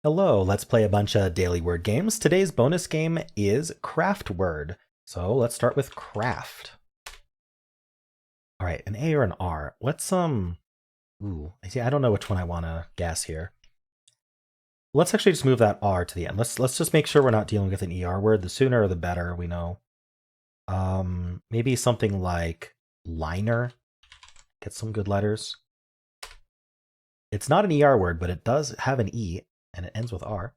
Hello, let's play a bunch of daily word games. Today's bonus game is CraftWord. So let's start with craft. All right, an A or an R. Let's see, I don't know which one I want to guess here. Let's actually just move that R to the end. Let's just make sure we're not dealing with an ER word. The sooner the better, we know. Maybe something like liner. Get some good letters. It's not an ER word, but it does have an E. And it ends with R.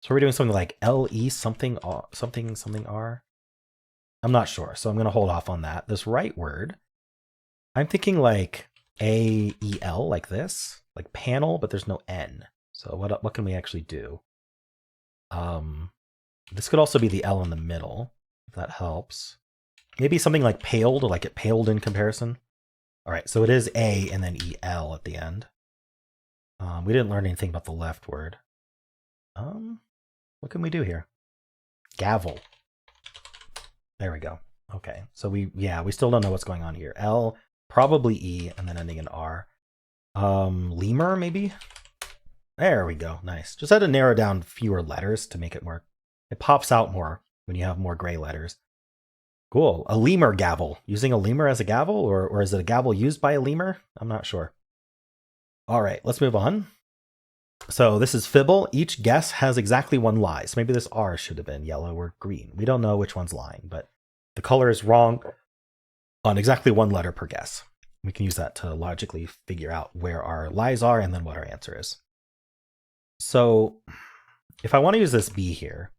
So we're doing something like LE something something R. I'm not sure, so I'm going to hold off on that. This right word, I'm thinking like AEL, like this, like panel, but there's no N. So what can we actually do? This could also be the L in the middle, if that helps. Maybe something like paled, like it paled in comparison. All right, so it is A and then EL at the end. We didn't learn anything about the left word. What can we do here? Gavel. There we go. Okay, so we still don't know what's going on here. L, probably E, and then ending in R. Lemur, maybe? There we go, nice. Just had to narrow down fewer letters to make it more, it pops out more when you have more gray letters. Cool, a lemur gavel. Using a lemur as a gavel, or is it a gavel used by a lemur? I'm not sure. All right, let's move on. So this is Fibble. Each guess has exactly one lie. So maybe this R should have been yellow or green. We don't know which one's lying, but the color is wrong on exactly one letter per guess. We can use that to logically figure out where our lies are and then what our answer is. So if I want to use this B here,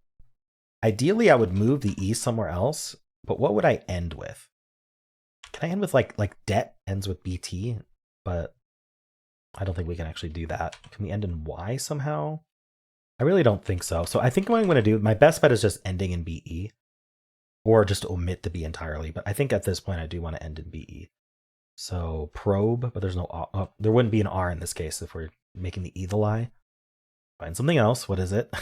ideally I would move the E somewhere else, but what would I end with? Can I end with like debt ends with BT, but I don't think we can actually do that. Can we end in Y somehow? I really don't think so. So I think what I'm going to do, my best bet is just ending in BE. Or just omit the B entirely. But I think at this point I do want to end in BE. So probe, but there's no there wouldn't be an R in this case if we're making the E the lie. Find something else. What is it?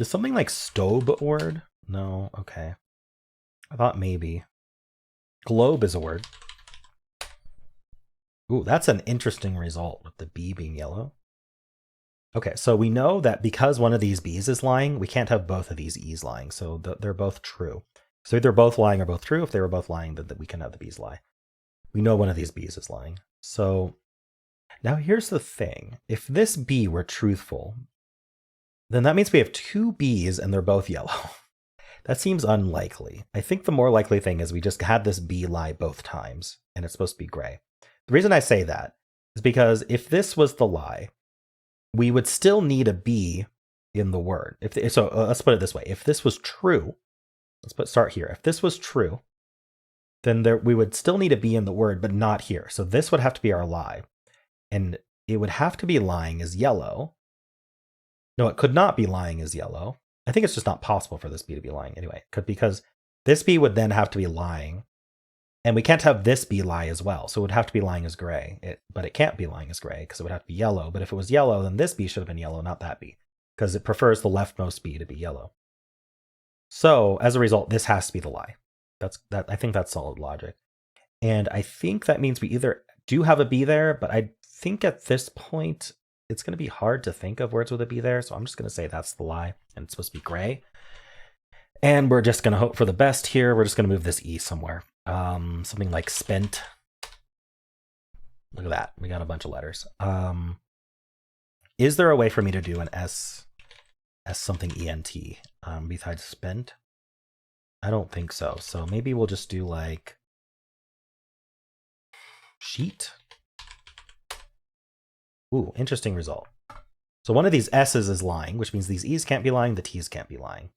Is something like stobe a word? No, okay. I thought maybe. Globe is a word. Ooh, that's an interesting result with the B being yellow. Okay, so we know that because one of these B's is lying, we can't have both of these E's lying. So they're both true. So either both lying or both true. If they were both lying, then we can have the B's lie. We know one of these B's is lying. So now here's the thing. If this B were truthful, then that means we have two B's and they're both yellow. That seems unlikely. I think the more likely thing is we just had this B lie both times and it's supposed to be gray. The reason I say that is because if this was the lie, we would still need a B in the word. Let's put it this way. If this was true, start here. If this was true, then we would still need a B in the word, but not here. So this would have to be our lie. And it would have to be lying as yellow. No, it could not be lying as yellow. I think it's just not possible for this B to be lying anyway, because this B would then have to be lying. And we can't have this be lie as well. So it would have to be lying as gray. But it can't be lying as gray because it would have to be yellow. But if it was yellow, then this B should have been yellow, not that B. Because it prefers the leftmost B to be yellow. So as a result, this has to be the lie. I think that's solid logic. And I think that means we either do have a B there, but I think at this point, it's going to be hard to think of words with a B there. So I'm just going to say that's the lie. And it's supposed to be gray. And we're just going to hope for the best here. We're just going to move this E somewhere. Something like spent. Look at that. We got a bunch of letters. Is there a way for me to do an S something ENT besides spent? I don't think so. So maybe we'll just do like sheet. Ooh, interesting result. So one of these S's is lying, which means these E's can't be lying, the T's can't be lying.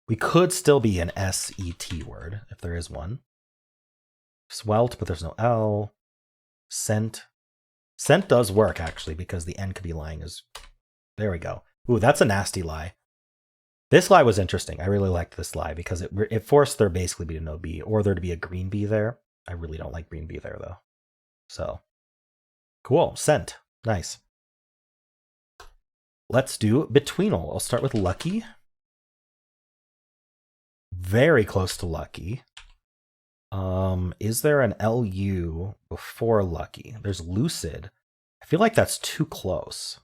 We could still be an SET word, if there is one. Swelt, but there's no L. Scent. Scent does work, actually, because the N could be lying as... There we go. Ooh, that's a nasty lie. This lie was interesting. I really liked this lie, because it forced there basically be no B, or there to be a green B there. I really don't like green B there, though. So, cool. Scent. Nice. Let's do Betweenle. I'll start with lucky. Very close to lucky. Is there an LU before lucky? There's lucid. I feel like that's too close.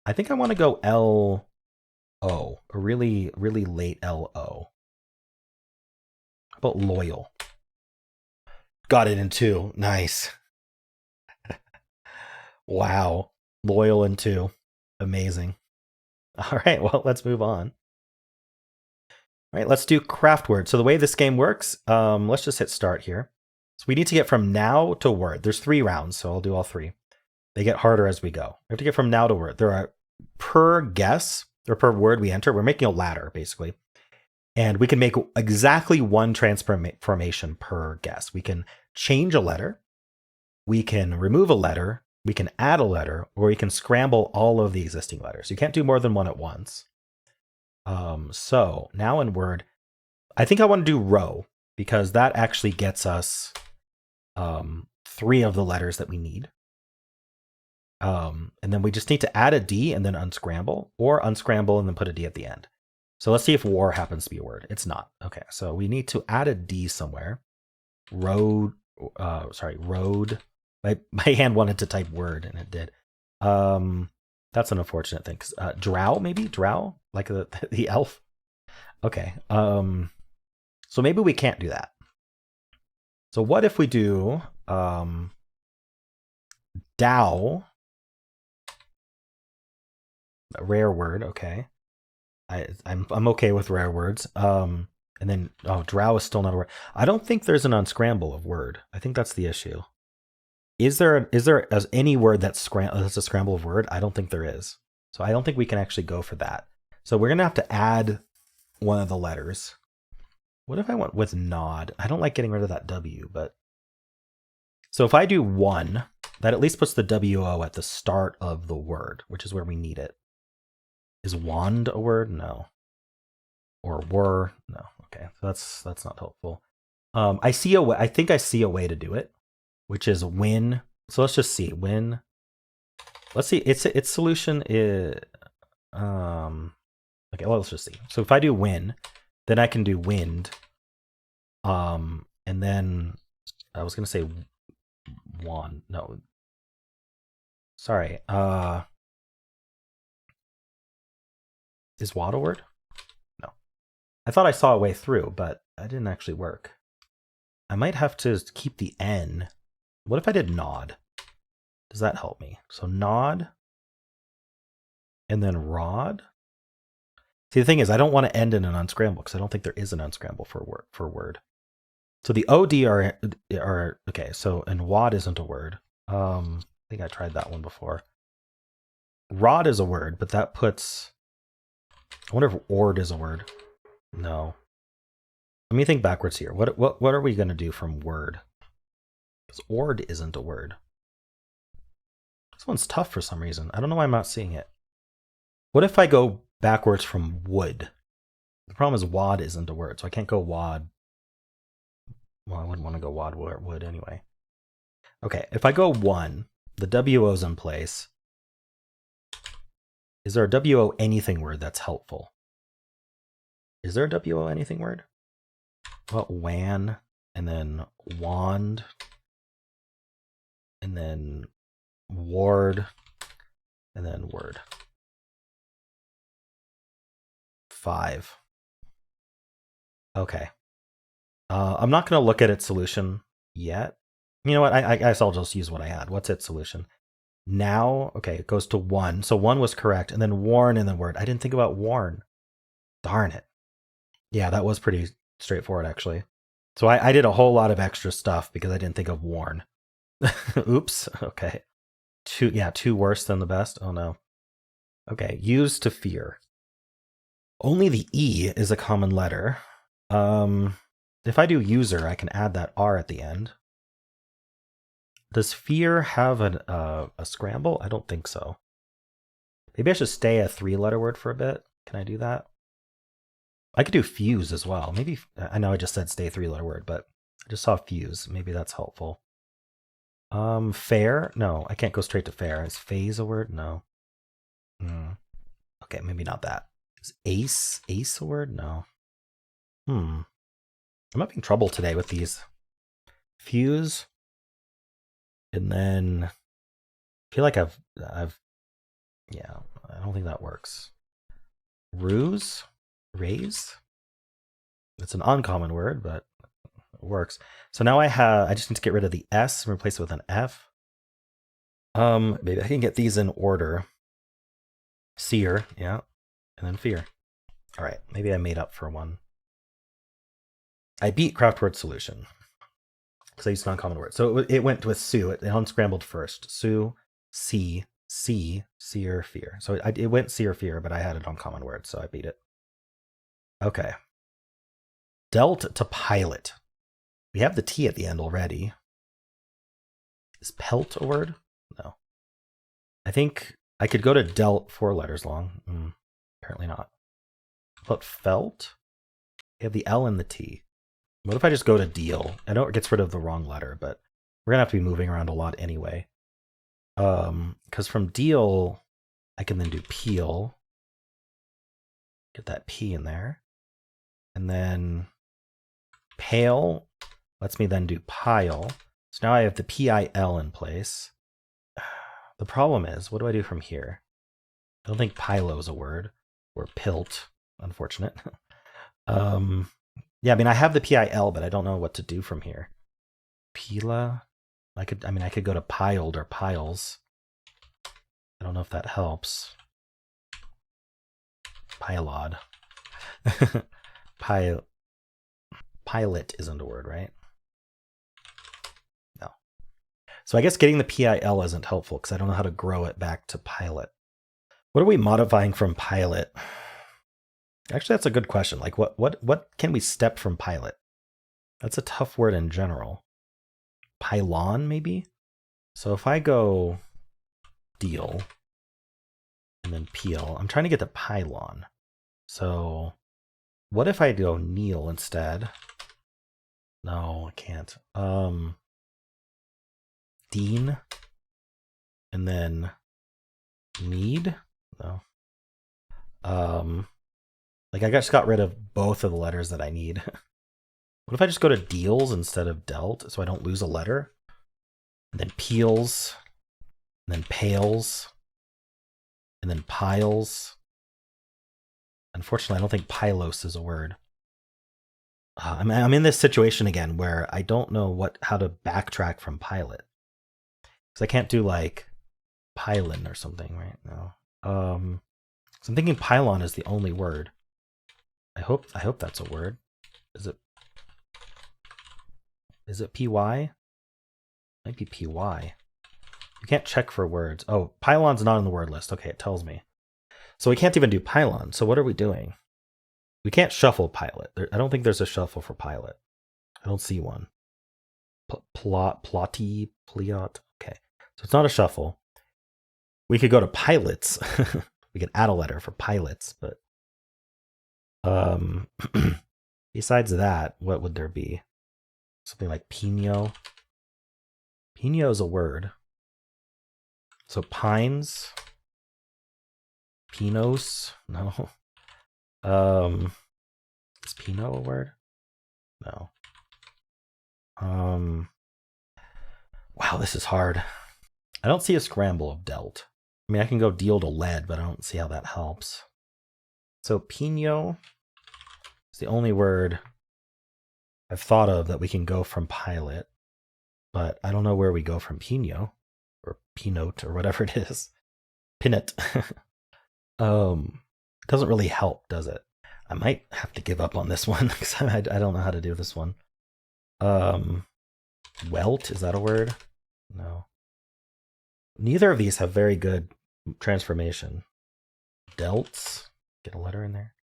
I think I want to go L-O, a really, really late L-O. How about loyal? Got it in 2. Nice. Wow. Loyal in 2. Amazing. All right, well, let's move on. All right, let's do CraftWord. So the way this game works, let's just hit start here. So we need to get from now to word. There's 3 rounds, so I'll do all 3. They get harder as we go. We have to get from now to word. There are per guess, or per word we enter, we're making a ladder, basically. And we can make exactly 1 transformation per guess. We can change a letter, we can remove a letter, we can add a letter, or we can scramble all of the existing letters. You can't do more than 1 at once. So now in Word, I think I want to do row, because that actually gets us 3 of the letters that we need. And then we just need to add a D and then unscramble, or unscramble and then put a D at the end. So let's see if war happens to be a word. It's not. Okay, so we need to add a D somewhere. Road. My hand wanted to type word and it did. That's an unfortunate thing. Drow, maybe? Drow? Like the elf? Okay. So maybe we can't do that. So what if we do Dow? A rare word, okay. I'm okay with rare words. And then drow is still not a word. I don't think there's an unscramble of word. I think that's the issue. Is there any word that's a scramble of word? I don't think there is. So I don't think we can actually go for that. So we're gonna have to add 1 of the letters. What if I went with nod? I don't like getting rid of that W, but so if I do 1, that at least puts the WO at the start of the word, which is where we need it. Is wand a word? No. Or were? No. Okay, so that's not helpful. I see a way. I think I see a way to do it, which is win. So let's just see win. Let's see. Its solution is okay. Well, let's just see. So if I do win, then I can do wind. And then I was gonna say wand. No. Sorry. Is wad a word? No. I thought I saw a way through, but that didn't actually work. I might have to keep the N. What if I did nod? Does that help me? So nod, and then rod. See, the thing is, I don't want to end in an unscramble, because I don't think there is an unscramble for word. So the OD are okay, so, and wad isn't a word. I think I tried that one before. Rod is a word, but that puts... I wonder if ord is a word. No. Let me think backwards here. What are we going to do from word? Because ord isn't a word. This one's tough for some reason. I don't know why I'm not seeing it. What if I go backwards from wood? The problem is wad isn't a word, so I can't go wad. Well, I wouldn't want to go wad wood anyway. Okay, if I go 1, the WO's in place. Is there a WO anything word that's helpful? Is there a WO anything word? Well, wan, and then wand, and then ward, and then word. 5. Okay. I'm not going to look at its solution yet. You know what? I guess I'll just use what I had. What's its solution? Now, okay, it goes to 1. So 1 was correct, and then warn and then word. I didn't think about warn. Darn it. Yeah, that was pretty straightforward, actually. So I did a whole lot of extra stuff because I didn't think of warn. Oops. Okay. 2 worse than the best. Oh no. Okay, use to fear. Only the E is a common letter. If I do user, I can add that R at the end. Does fear have a scramble? I don't think so. Maybe I should stay a 3-letter word for a bit. Can I do that? I could do fuse as well. Maybe, I know I just said stay a 3-letter word, but I just saw fuse. Maybe that's helpful. Fair? No, I can't go straight to fair. Is phase a word? No. Okay, maybe not that. Is ace a word? No. I'm having trouble today with these. Fuse. And then I feel like yeah, I don't think that works. Ruse? Raise? It's an uncommon word, but it works. So now I just need to get rid of the S and replace it with an F. Maybe I can get these in order. Seer, yeah, and then fear. All right, maybe I made up for one. I beat CraftWord solution because I used an uncommon word. So it went with Sue. It unscrambled first. Sue, C, seer, fear. So it went seer, fear, but I had an uncommon word, so I beat it. Okay. Dealt to pilot. We have the T at the end already. Is pelt a word? No. I think I could go to dealt 4 letters long. Apparently not. But felt? We have the L and the T. What if I just go to deal? I know it gets rid of the wrong letter, but we're going to have to be moving around a lot anyway. Because from deal, I can then do peel. Get that P in there. And then pale lets me then do pile. So now I have the PIL in place. The problem is, what do I do from here? I don't think pilo is a word, or pilt. Unfortunate. Yeah, I mean, I have the PIL, but I don't know what to do from here. Pila? I could go to piled or piles. I don't know if that helps. Pilod. Pilot isn't a word, right? No. So I guess getting the PIL isn't helpful because I don't know how to grow it back to pilot. What are we modifying from pilot? Actually, that's a good question. Like, what can we step from pilot? That's a tough word in general. Pylon, maybe? So if I go deal and then peel, I'm trying to get to pylon. So what if I go kneel instead? No, I can't. Dean and then need? No. Like I just got rid of both of the letters that I need. What if I just go to deals instead of dealt so I don't lose a letter? And then peels, and then pales, and then piles. Unfortunately, I don't think pylos is a word. I'm in this situation again where I don't know how to backtrack from pilot. Because I can't do like pylon or something, right? No. So I'm thinking pylon is the only word. I hope that's a word. Is it PY? Might be PY. You can't check for words. Oh, pylon's not on the word list. Okay, it tells me. So we can't even do pylon. So what are we doing? We can't shuffle pilot. I don't think there's a shuffle for pilot. I don't see one. Plotty, pliot. Okay, so it's not a shuffle. We could go to pilots. We could add a letter for pilots, but besides that, what would there be? Something like pino. Pino is a word. So pines. Pinos? No. Is Pino a word? No. Wow, this is hard. I don't see a scramble of dealt. I mean, I can go deal to lead, but I don't see how that helps. So pino is the only word I've thought of that we can go from pilot, but I don't know where we go from pino or pinot or whatever it is. Pinot. Doesn't really help, does it? I might have to give up on this one because I don't know how to do this one. Welt, is that a word? No. Neither of these have very good transformation. Delts, get a letter in there.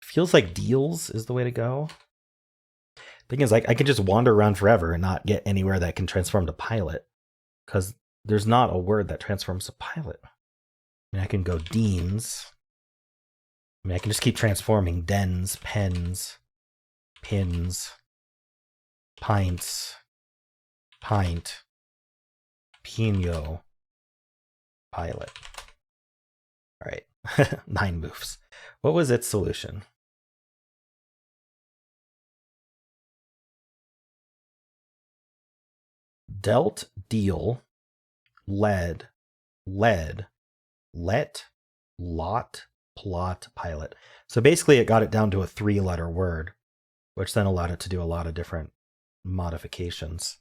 Feels like deals is the way to go. Thing is, I can just wander around forever and not get anywhere that can transform to pilot because there's not a word that transforms to pilot. I mean, I can go deans. I mean, I can just keep transforming dens, pens, pins, pints, pint, pino, pilot. All right, 9 moves. What was its solution? Dealt, deal, lead, let, lot, plot, pilot. So basically it got it down to a 3-letter word, which then allowed it to do a lot of different modifications.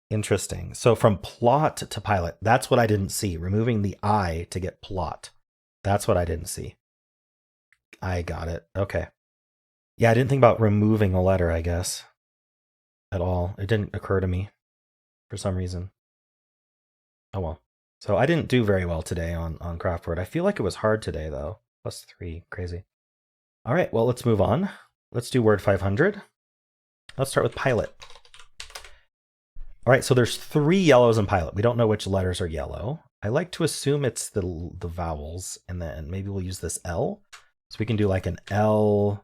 Interesting. So from plot to pilot, that's what I didn't see. Removing the I to get plot. That's what I didn't see. I got it. Okay. Yeah, I didn't think about removing a letter, I guess, at all. It didn't occur to me for some reason. Oh well. So I didn't do very well today on CraftWord. I feel like it was hard today, though. +3. Crazy. All right, well, let's move on. Let's do word 500. Let's start with pilot. All right, so there's 3 yellows in pilot. We don't know which letters are yellow. I like to assume it's the vowels, and then maybe we'll use this L. So we can do like an L-O-I.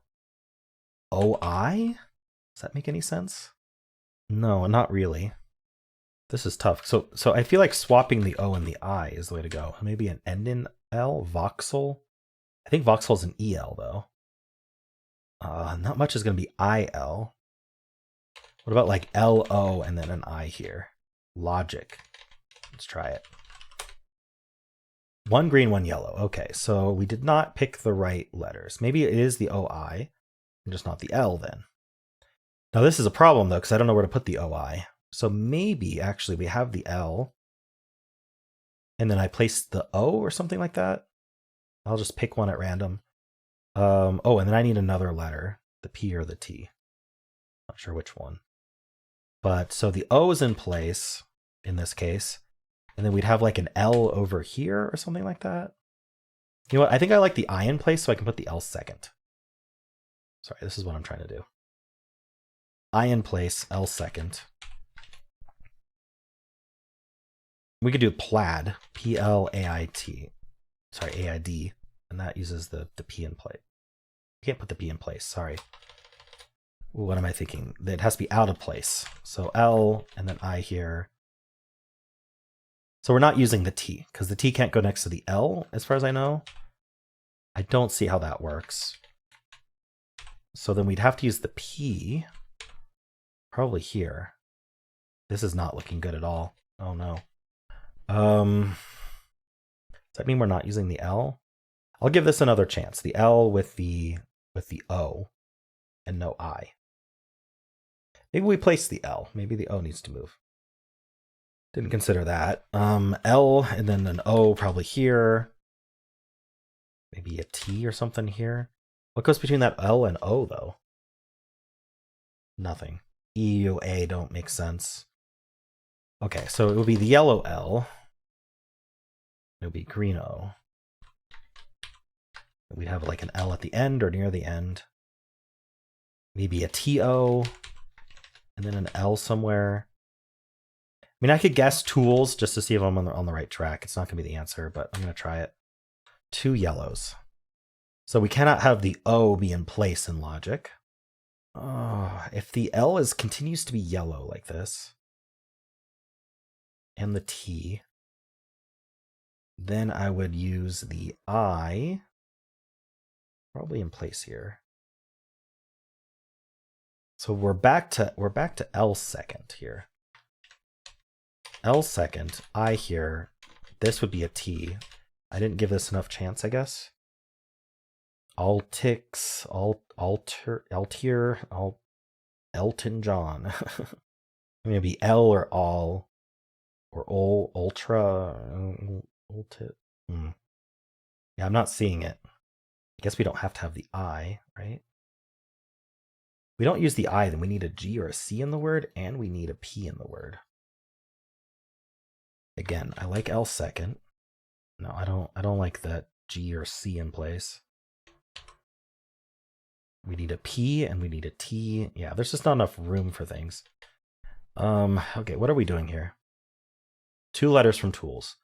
Does that make any sense? No, not really. This is tough. So I feel like swapping the O and the I is the way to go. Maybe an end in L, voxel. I think voxel is an EL, though. Not much is going to be IL. What about like LO and then an I here? Logic. Let's try it. 1 green, 1 yellow. Okay, so we did not pick the right letters. Maybe it is the OI, and just not the L then. Now this is a problem though, because I don't know where to put the OI. So maybe actually we have the L, and then I place the O or something like that. I'll just pick one at random. Oh, and then I need another letter, the P or the T. Not sure which one. But so the O is in place in this case, and then we'd have like an L over here or something like that. You know what? I think I like the I in place so I can put the L second. Sorry, this is what I'm trying to do. I in place, L second. We could do plaid, P-L-A-I-T. Sorry, A-I-D, and that uses the P in place. I can't put the P in place, sorry. Ooh, what am I thinking? It has to be out of place. So L, and then I here. So we're not using the T, because the T can't go next to the L, as far as I know. I don't see how that works. So then we'd have to use the P, probably here. This is not looking good at all. Oh no. Does that mean we're not using the L? I'll give this another chance. The L with the O and no I. Maybe we place the L. Maybe the O needs to move. Didn't consider that. L and then an O probably here. Maybe a T or something here. What goes between that L and O though? Nothing. E or A don't make sense. Okay, so it would be the yellow L. It would be green O. We'd have like an L at the end or near the end. Maybe a TO, and then an L somewhere. I mean, I could guess tools just to see if I'm on the right track. It's not going to be the answer, but I'm going to try it. 2 yellows. So we cannot have the O be in place in logic. Oh, if the L continues to be yellow like this, and the T, then I would use the I, probably in place here. So we're back to L second here. L second, I here. This would be a T. I didn't give this enough chance, I guess. Altix, Altier, Elton John. Maybe L or all, or ultra, ultit. Yeah, I'm not seeing it. I guess we don't have to have the I, right? We don't use the I, then we need a G or a C in the word, and we need a P in the word. Again, I like L second. No, I don't like that G or C in place. We need a P and we need a T. Yeah, there's just not enough room for things. Okay, what are we doing here? 2 letters from tools.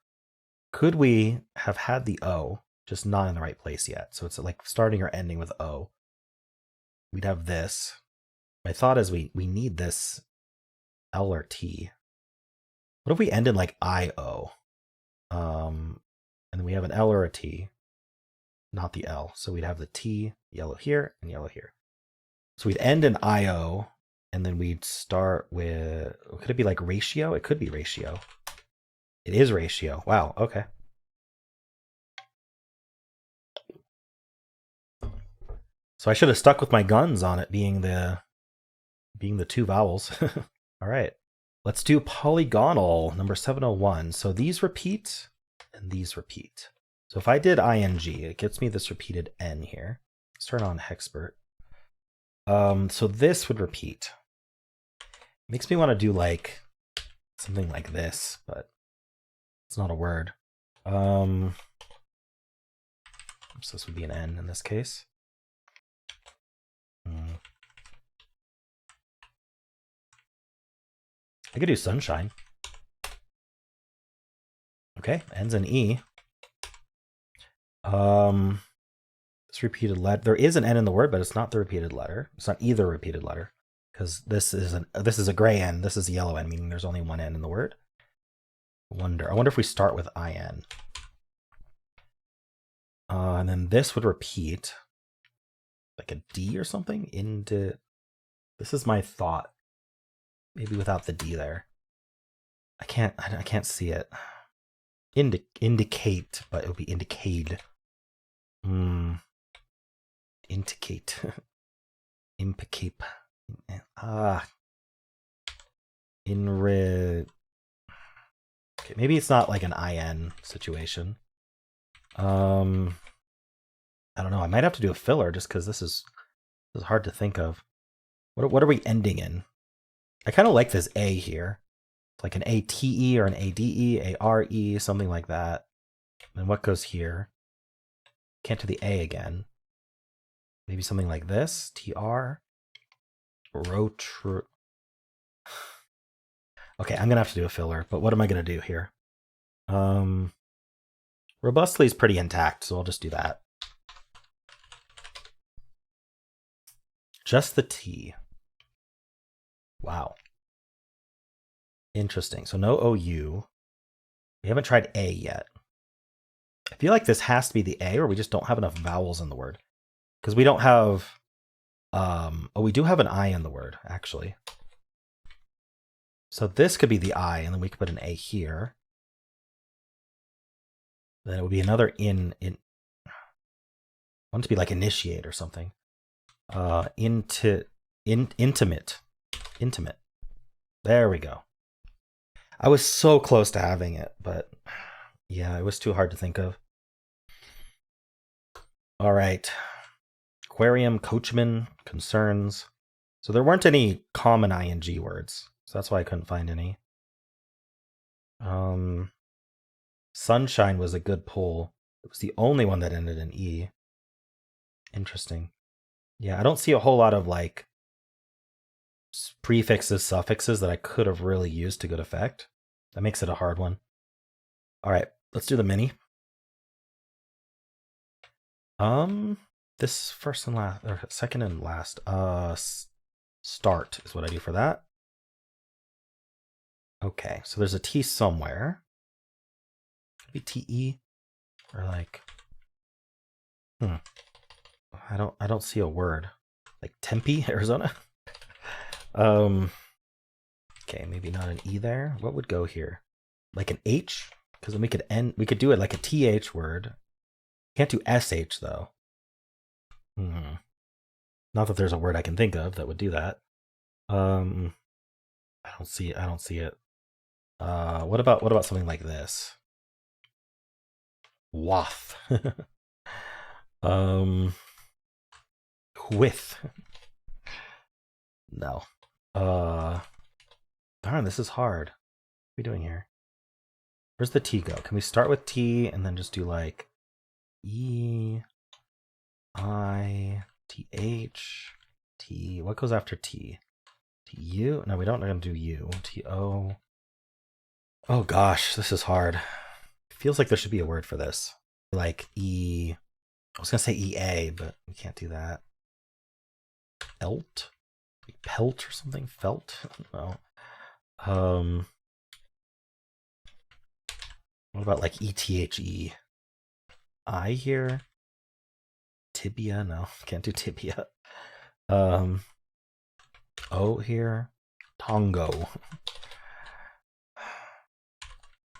Could we have had the O, just not in the right place yet? So it's like starting or ending with O. We'd have this. My thought is we need this L or T. What if we end in like IO? And then we have an L or a T, not the L. So we'd have the T, yellow here, and yellow here. So we'd end in IO, and then we'd start with, could it be like ratio? It could be ratio. It is ratio. Wow, okay. So I should have stuck with my guns on it being the two vowels. All right. Let's do Polygonle, number 701. So these repeat and these repeat. So if I did ing, it gets me this repeated n here. Let's turn on Hexpert. So this would repeat. Makes me want to do like something like this, but it's not a word. So this would be an n in this case. I could do sunshine. Okay, ends in e. This repeated letter. There is an n in the word, but it's not the repeated letter. It's not either repeated letter, because this is a gray n. This is a yellow n, meaning there's only one n in the word. I wonder if we start with in. And then this would repeat like a d or something into. This is my thought. Maybe without the d there. I can't see it. Indicate, but it would be indicate. Indicate. Implicate. Okay, maybe it's not like an in situation. I don't know. I might have to do a filler just because this is hard to think of. What are we ending in? I kind of like this a here. It's like an ate or an ade, are, something like that. And what goes here? Can't do the a again. Maybe something like this. Tr. Rotr. Okay, I'm gonna have to do a filler, but what am I gonna do here? Robustly is pretty intact, so I'll just do that. Just the T. Wow. Interesting. So no OU. We haven't tried A yet. I feel like this has to be the A, or we just don't have enough vowels in the word. Because we don't have... oh, we do have an I in the word, actually. So this could be the I, and then we could put an A here. Then it would be another in. I want it to be like initiate or something. Intimate. Intimate. There we go. I was so close to having it, but yeah, it was too hard to think of. All right. Aquarium, coachman, concerns. So there weren't any common ing words, so that's why I couldn't find any. Sunshine was a good pull. It was the only one that ended in E. Interesting. Yeah, I don't see a whole lot of like prefixes, suffixes that I could have really used to good effect. That makes it a hard one. All right, let's do the mini. This first and last, or second and last. Start is what I do for that. Okay, so there's a T somewhere. Could be TE or like. I don't see a word. Like Tempe, Arizona. Okay, maybe not an E there. What would go here? Like an H? Because then we could do it like a TH word. Can't do SH though. Not that there's a word I can think of that would do that. I don't see it. What about something like this? Wath. With. No. Darn, this is hard. What are we doing here? Where's the T go? Can we start with T and then just do like E, I, T, H, T. What goes after T? T, U? No, we don't want to do U. T, O. Oh gosh, this is hard. It feels like there should be a word for this. Like E. I was going to say EA, but we can't do that. Elt? Pelt or something? Felt? No. What about like ETHE? I here? Tibia? No, can't do tibia. O here? Tongo.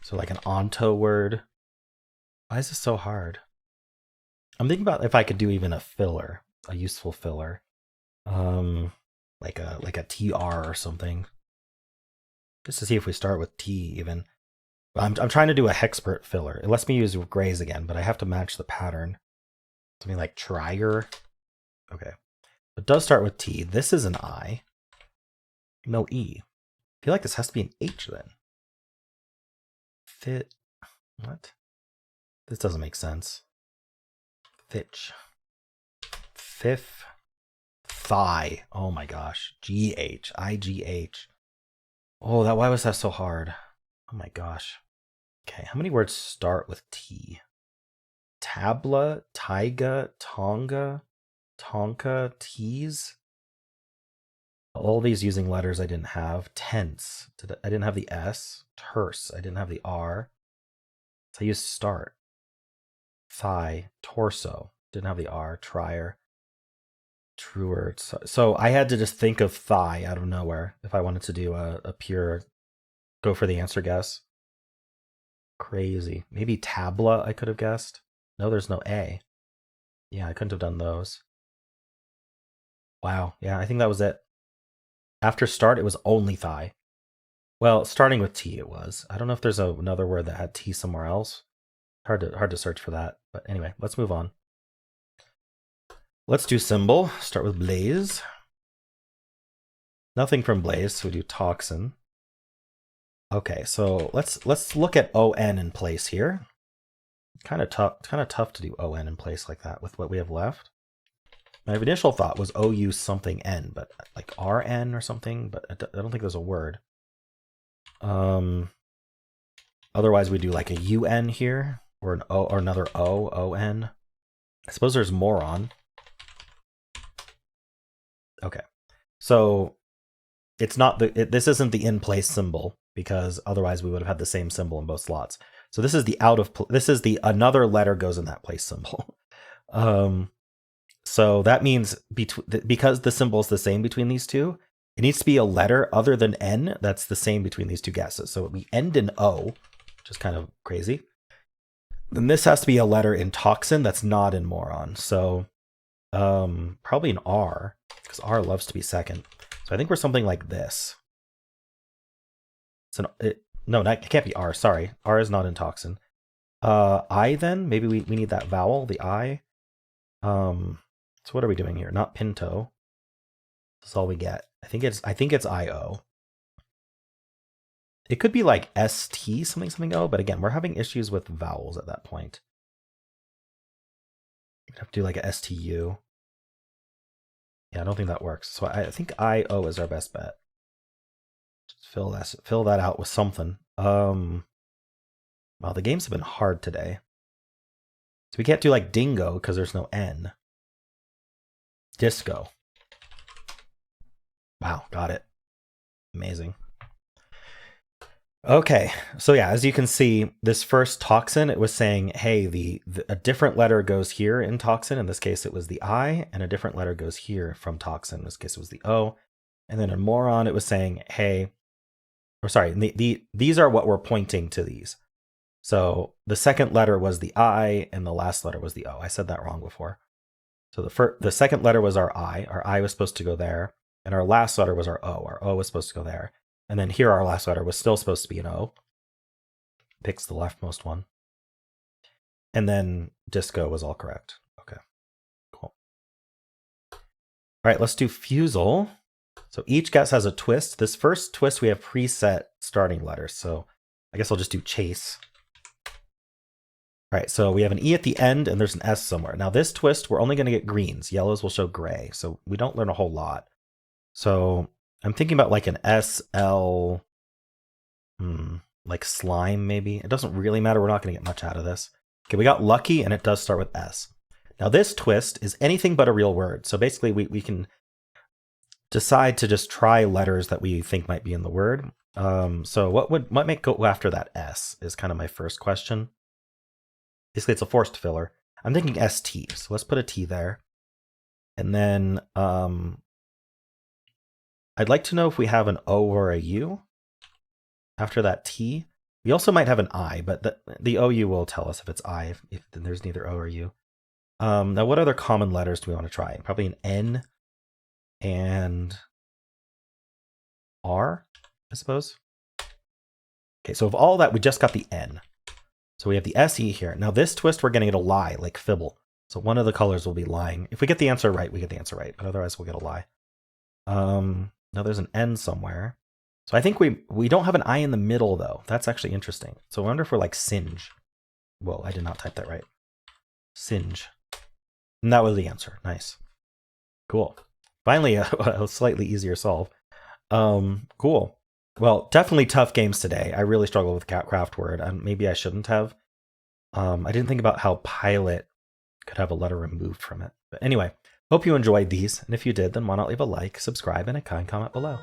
So like an onto word. Why is this so hard? I'm thinking about if I could do even a filler. a useful filler. Like a TR or something. Just to see if we start with T even. I'm trying to do a hexpert filler. It lets me use grays again, but I have to match the pattern. Something like trier. Okay. It does start with T. This is an I. No E. I feel like this has to be an H then. Fit. What? This doesn't make sense. Fitch. Fifth. Thigh. Oh my gosh. GH. IGH. Oh, why was that so hard? Oh my gosh. Okay, how many words start with T? Tabla, Taiga, Tonga, Tonka, T's. All these using letters I didn't have. Tense. I didn't have the S. Terse. I didn't have the R. So I used start. Thigh. Torso. Didn't have the R. Trier. Truer. So I had to just think of thigh out of nowhere if I wanted to do a pure go for the answer guess. Crazy. Maybe tabla I could have guessed. No, there's no A. Yeah, I couldn't have done those. Wow. Yeah, I think that was it. After start, it was only thigh. Well, starting with T it was. I don't know if there's another word that had T somewhere else. Hard to search for that. But anyway, let's move on. Let's do Symble. Start with Blaze. Nothing from Blaze, so we do Toxin. Okay, so let's look at ON in place here. Kind of tough to do ON in place like that with what we have left. My initial thought was OU something N, but like RN or something, but I don't think there's a word. Otherwise we do like a UN here, or an O, or another O, ON. I suppose there's moron. Okay, so it's not this isn't the in place symbol, because otherwise we would have had the same symbol in both slots. So this is the another letter goes in that place symbol. So that means because the symbol is the same between these two, it needs to be a letter other than N that's the same between these two guesses. So we end in O, which is kind of crazy. Then this has to be a letter in toxin that's not in moron. So probably an R, because R loves to be second. So I think we're something like this. No, it can't be R. Sorry, R is not in toxin. I then maybe we need that vowel, the I. So what are we doing here? Not Pinto. That's all we get. I think it's IO. It could be like ST something O, but again, we're having issues with vowels at that point. We'd have to do like a STU. Yeah, I don't think that works. So I think IO is our best bet. Just fill that out with something. Wow, the games have been hard today. So we can't do like dingo because there's no N. Disco. Wow, got it. Amazing. Okay, so yeah, as you can see, this first toxin, it was saying, hey, a different letter goes here in toxin. In this case, it was the I, and a different letter goes here from toxin. In this case, it was the O. And then in moron, it was saying, hey, or sorry, these are what we're pointing to these. So the second letter was the I, and the last letter was the O. I said that wrong before. So the second letter was our I. Our I was supposed to go there, and our last letter was our O. Our O was supposed to go there. And then here our last letter was still supposed to be an O. Picks the leftmost one. And then disco was all correct. Okay, cool. All right, let's do Fusal. So each guess has a twist. This first twist, we have preset starting letters. So I guess I'll just do chase. All right, so we have an E at the end and there's an S somewhere. Now this twist, we're only going to get greens. Yellows will show gray. So we don't learn a whole lot. So I'm thinking about like an SL, like slime maybe. It doesn't really matter. We're not going to get much out of this. Okay, we got lucky and it does start with S. Now this twist is anything but a real word. So basically we can decide to just try letters that we think might be in the word. So what might go after that S is kind of my first question. Basically it's a forced filler. I'm thinking ST. So let's put a T there. And then I'd like to know if we have an O or a U after that T. We also might have an I, but the OU will tell us if it's I, if there's neither O or U. Now, what other common letters do we want to try? Probably an N and R, I suppose. Okay, so of all that, we just got the N. So we have the SE here. Now this twist, we're getting it a lie, like Fibble. So one of the colors will be lying. If we get the answer right, we get the answer right. But otherwise, we'll get a lie. Now there's an N somewhere. So I think we don't have an I in the middle, though. That's actually interesting. So I wonder if we're like singe. Whoa, I did not type that right. Singe. And that was the answer. Nice. Cool. Finally, a slightly easier solve. Cool. Well, definitely tough games today. I really struggled with CraftWord, and maybe I shouldn't have. I didn't think about how pilot could have a letter removed from it. But anyway, hope you enjoyed these. And if you did, then why not leave a like, subscribe, and a kind comment below.